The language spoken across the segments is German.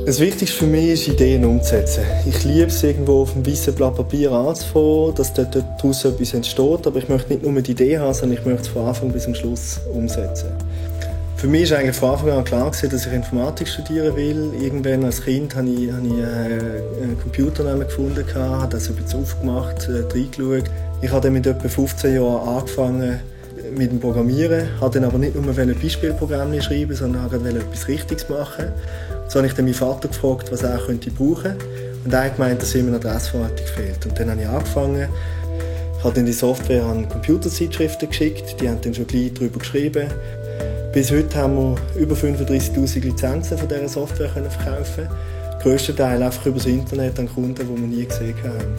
Das Wichtigste für mich ist, Ideen umzusetzen. Ich liebe es, irgendwo auf einem weißen Blatt Papier anzufangen, dass daraus etwas entsteht. Aber ich möchte nicht nur die Idee haben, sondern ich möchte es von Anfang bis zum Schluss umsetzen. Für mich war eigentlich von Anfang an klar, dass ich Informatik studieren will. Irgendwann als Kind habe ich einen Computer gefunden, habe das ein bisschen aufgemacht, reingeschaut. Ich habe dann mit etwa 15 Jahren angefangen mit dem Programmieren, habe dann aber nicht nur Beispielprogramme schreiben, sondern habe etwas Richtiges machen. So habe ich dann meinen Vater gefragt, was er brauchen könnte. Und er hat gemeint, dass ihm eine Adressverwaltung fehlt. Und dann habe ich angefangen. Ich habe dann die Software an Computerzeitschriften geschickt, die haben dann schon gleich darüber geschrieben. Bis heute haben wir über 35'000 Lizenzen von dieser Software verkaufen. Der grösste Teil einfach über das Internet an Kunden, die wir nie gesehen haben.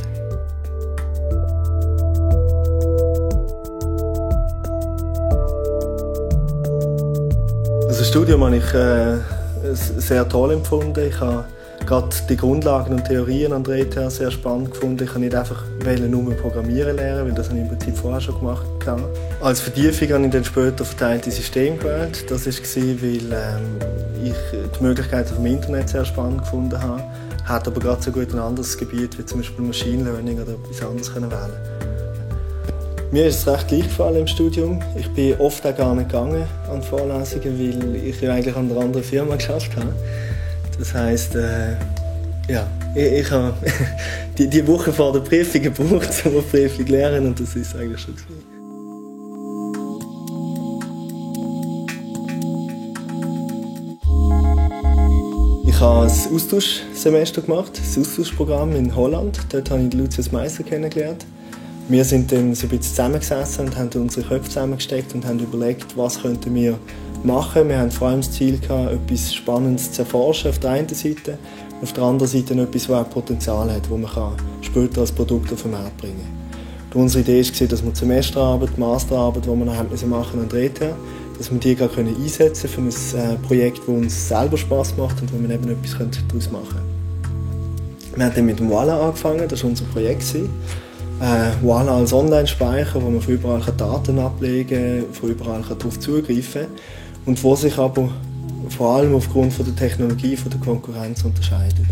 Das Studium habe ich sehr toll empfunden. Ich habe gerade die Grundlagen und Theorien an der ETH sehr spannend gefunden. Ich wollte nicht einfach nur Programmieren lernen, weil das habe ich im Prinzip vorher schon gemacht habe. Als Vertiefung habe ich dann später verteilte Systeme gewählt. Das war, weil ich die Möglichkeiten vom Internet sehr spannend gefunden habe. Ich hätte aber gerade so gut ein anderes Gebiet wie zum Beispiel Machine Learning oder etwas anderes wählen können. Mir ist es recht leicht gefallen im Studium. Ich bin oft auch gar nicht gegangen an Vorlesungen, weil ich ja eigentlich an einer anderen Firma geschafft habe. Das heisst, ich habe die Woche vor der Prüfung gebraucht, um die Prüfung zu lernen, und das ist eigentlich schon gewesen. Ich habe ein Austauschsemester gemacht, ein Austauschprogramm in Holland. Dort habe ich Lucius Meiser kennengelernt. Wir sind dann so ein bisschen zusammengesessen und haben unsere Köpfe zusammengesteckt und haben überlegt, was könnten wir machen. Wir haben vor allem das Ziel gehabt, etwas Spannendes zu erforschen auf der einen Seite, auf der anderen Seite etwas, das auch Potenzial hat, das man später als Produkt auf den Markt bringen kann. Unsere Idee war, dass wir die Semesterarbeit, die Masterarbeit, die wir nachher machen an der ETH, dass wir die einsetzen können für ein Projekt, das uns selber Spass macht und wo wir eben etwas daraus machen können. Wir haben dann mit dem Voila angefangen, das war unser Projekt. Voila als Online-Speicher, wo man von überall Daten ablegen kann, von überall darauf zugreifen kann und wo sich aber vor allem aufgrund von der Technologie von der Konkurrenz unterscheidet.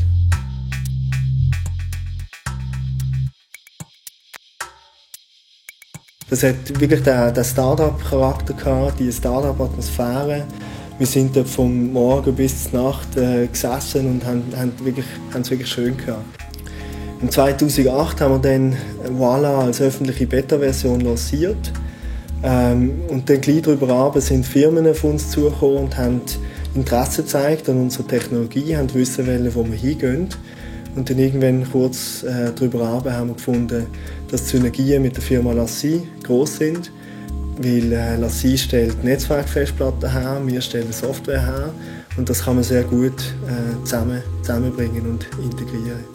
Das hat wirklich den Start-up-Charakter gehabt, die Start-up-Atmosphäre. Wir sind dort vom Morgen bis zur Nacht gesessen und haben es wirklich schön gehabt. Im 2008 haben wir dann Voila als öffentliche Beta-Version lanciert. Und dann gleich darüber sind Firmen auf uns zugekommen und haben Interesse gezeigt an unserer Technologie, haben wissen wollen, wo wir hingehen. Und dann irgendwann kurz darüber haben wir gefunden, dass die Synergien mit der Firma Lassi gross sind. Weil Lassi stellt Netzwerkfestplatten her, wir stellen Software her. Und das kann man sehr gut zusammenbringen und integrieren.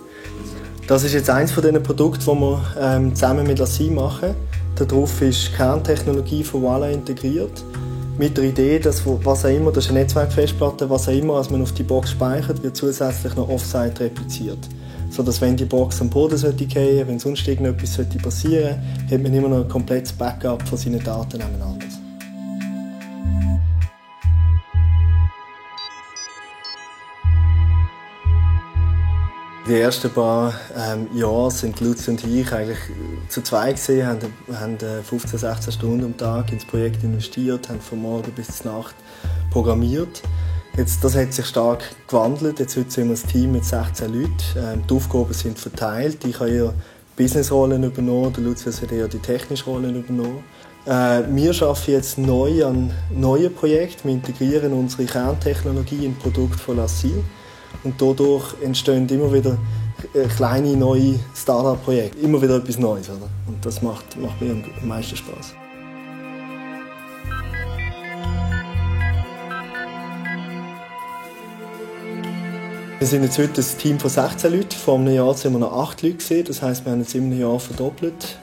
Das ist jetzt eines von diesen Produkten, die wir zusammen mit Lassi machen. Darauf ist die Kerntechnologie von Voila integriert. Mit der Idee, dass was auch immer, das ist eine Netzwerkfestplatte, was auch immer, als man auf die Box speichert, wird zusätzlich noch Offsite repliziert. Sodass, wenn die Box am Boden fallen sollte, wenn sonst irgendetwas passieren sollte, hat man immer noch ein komplettes Backup von seinen Daten nebeneinander. Die ersten paar Jahre sind Lutz und ich eigentlich zu zweit gesehen, haben 15, 16 Stunden am Tag ins Projekt investiert, haben von morgen bis zur Nacht programmiert. Das hat sich stark gewandelt. Heute sind wir ein Team mit 16 Leuten. Die Aufgaben sind verteilt. Ich habe eher Businessrollen übernommen, der Lutz hat eher die technische Rollen übernommen. Wir arbeiten jetzt neu an neuen Projekten. Wir integrieren unsere Kerntechnologie in Produkte von Lassi. Und dadurch entstehen immer wieder kleine neue Start-up-Projekte. Immer wieder etwas Neues. Oder? Und das macht mir am meisten Spaß. Wir sind jetzt heute ein Team von 16 Leuten. Vor einem Jahr waren wir noch 8 Leute gewesen. Das heisst, wir haben jetzt in einem Jahr verdoppelt.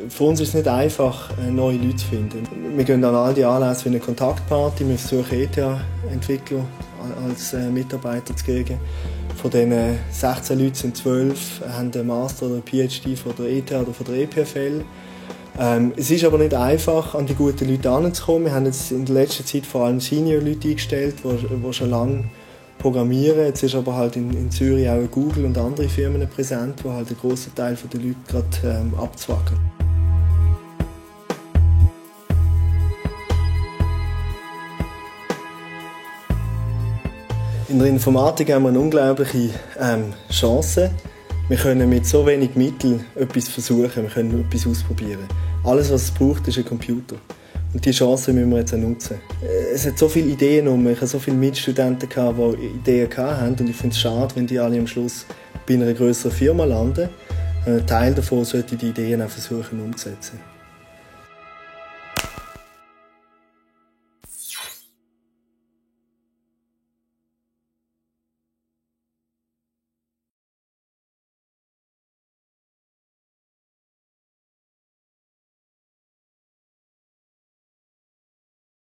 Für uns ist es nicht einfach, neue Leute zu finden. Wir gehen an all die Anlässe wie eine Kontaktparty. Wir versuchen ETH-Entwickler als Mitarbeiter zu kriegen. Von diesen 16 Leuten sind 12 haben einen Master oder einen PhD von der ETH oder von der EPFL. Es ist aber nicht einfach, an die guten Leute heranzukommen. Wir haben jetzt in der letzten Zeit vor allem Senior-Leute eingestellt, die schon lange programmieren. Jetzt ist aber halt in Zürich auch Google und andere Firmen präsent, die halt einen grossen Teil der Leute gerade abzwacken. In der Informatik haben wir eine unglaubliche Chance. Wir können mit so wenig Mitteln etwas versuchen, wir können etwas ausprobieren. Alles, was es braucht, ist ein Computer. Und diese Chance müssen wir jetzt auch nutzen. Es hat so viele Ideen ich hatte so viele Mitstudenten, die Ideen hatten. Und ich finde es schade, wenn die alle am Schluss bei einer grösseren Firma landen. Ein Teil davon sollte die Ideen auch versuchen umzusetzen.